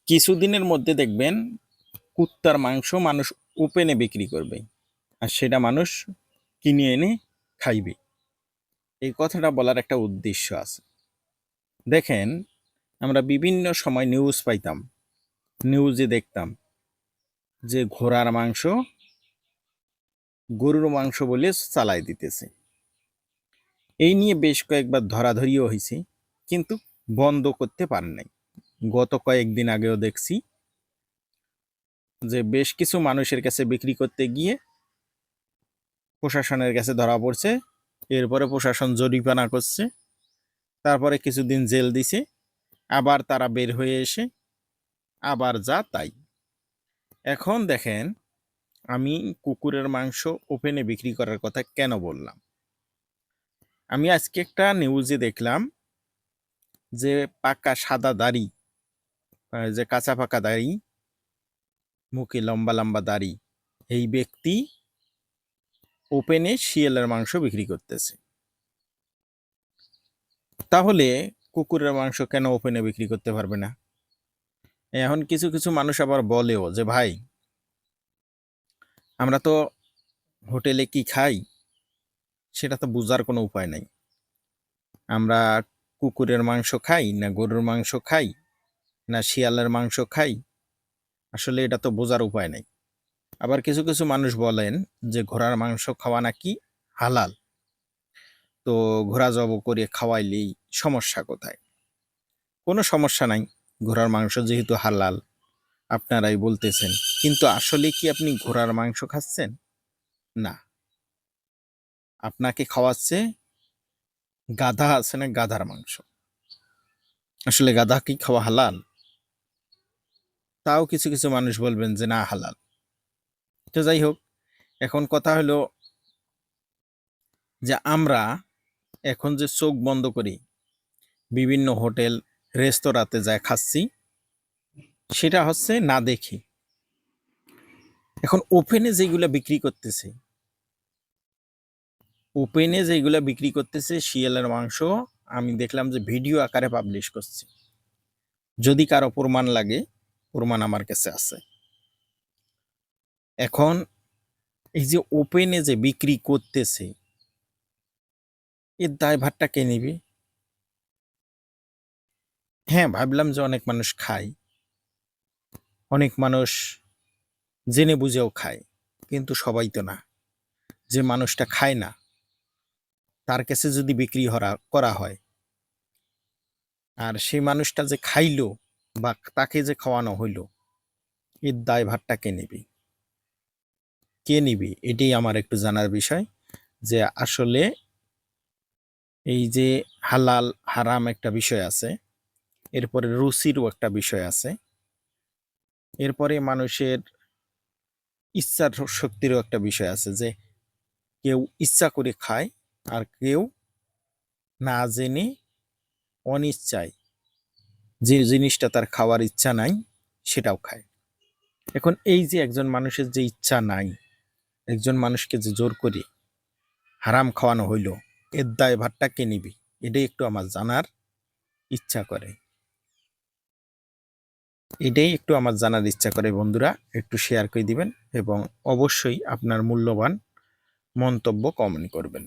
কিছুদিনের মধ্যে দেখবেন কুত্তার মাংস মানুষ ওপেনে বিক্রি করবে, আর সেটা মানুষ কিনে এনে খাইবে। এই কথাটা বলার একটা উদ্দেশ্য আছে। দেখেন, আমরা বিভিন্ন সময় নিউজ পাইতাম, নিউজে দেখতাম যে ঘোড়ার মাংস গরুর মাংস বলে চালাই দিতেছে। এই নিয়ে বেশ কয়েকবার ধরাধরিও হয়েছে, কিন্তু বন্ধ করতে পারেন নাই। গত কয়েকদিন আগেও দেখছি যে বেশ কিছু মানুষের কাছে বিক্রি করতে গিয়ে প্রশাসনের কাছে ধরা পড়ছে। এরপরে প্রশাসন জরিমানা করছে, তারপরে কিছুদিন জেল দিছে, আবার তারা বের হয়ে এসে আবার যা তাই। এখন দেখেন, আমি কুকুরের মাংস ওপেনে বিক্রি করার কথা কেন বললাম। আমি আজকে একটা নিউজে দেখলাম যে পাকা সাদা দাড়ি, যে কাঁচা পাকা দাড়ি, মুখে লম্বা লম্বা দাড়ি, এই ব্যক্তি ওপেনে শিয়ালের মাংস বিক্রি করতেছে। তাহলে কুকুরের মাংস কেন ওপেনে বিক্রি করতে পারবে না? এখন কিছু কিছু মানুষ আবার বলেও যে ভাই, আমরা তো হোটেলে কি খাই সেটা তো বোঝার কোনো উপায় নাই। আমরা কুকুরের মাংস খাই না গরুর মাংস খাই না শিয়ালের মাংস খাই, আসলে এটা তো বোঝার উপায় নাই। আবার কিছু কিছু মানুষ বলেন যে ঘোড়ার মাংস খাওয়া নাকি হালাল, তো ঘোড়া জব করে খাওয়াইলেই সমস্যা কোথায়? কোনো সমস্যা নাই, ঘোড়ার মাংস যেহেতু হালাল আপনারাই বলতেছেন, কিন্তু আসলে কি আপনি ঘোড়ার মাংস খাচ্ছেন? না, আপনাকে খাওয়াচ্ছে গাধা আছে না গাধার মাংস। আসলে গাধা কি খাওয়া হালাল? তাও কিছু কিছু মানুষ বলবেন যে না, হালাল। তো যাই হোক, এখন কথা হলো যে আমরা এখন যে চোখ বন্ধ করি বিভিন্ন হোটেল রেস্তোরাঁতে যায় খাচ্ছি, সেটা হচ্ছে না দেখি। এখন ওপেনে যেগুলো বিক্রি করতেছে, শিয়ালের মাংস, আমি দেখলাম যে ভিডিও আকারে পাবলিশ করছে। যদি কারো প্রমাণ লাগে, প্রমাণ আমার কাছে আছে। এখন এই যে ওপেনে যে বিক্রি করতেছে, এর দায়ভারটা কে নিবে? হ্যাঁ, ভাবলাম যে অনেক মানুষ খায়, অনেক মানুষ জেনে বুঝেও খায়, কিন্তু সবাই তো না। যে মানুষটা খায় না তার কাছে যদি বিক্রি করা হয়, আর সেই মানুষটা যে খাইলো বা তাকে যে খাওয়ানো হইলো, এর দায়ভারটা কে নিবে? এটাই আমার একটু জানার বিষয়। যে আসলে এই যে হালাল হারাম একটা বিষয় আছে, এরপরে রুচিরও একটা বিষয় আছে, এরপরে মানুষের ইচ্ছার শক্তিরও একটা বিষয় আছে। যে কেউ ইচ্ছা করে খায়, আর কেউ না জেনে অনিচ্ছায়, যে জিনিসটা তার খাওয়ার ইচ্ছা নাই সেটাও খায়। এখন এই যে একজন মানুষের যে ইচ্ছা নাই, একজন মানুষকে যে জোর করে হারাম খাওয়ানো হইল, এর দায়ভারটা কে নিবে? এটাই একটু আমার জানার ইচ্ছা করে। বন্ধুরা, একটু শেয়ার করে দিবেন এবং অবশ্যই আপনার মূল্যবান মন্তব্য কমেন্ট করবেন।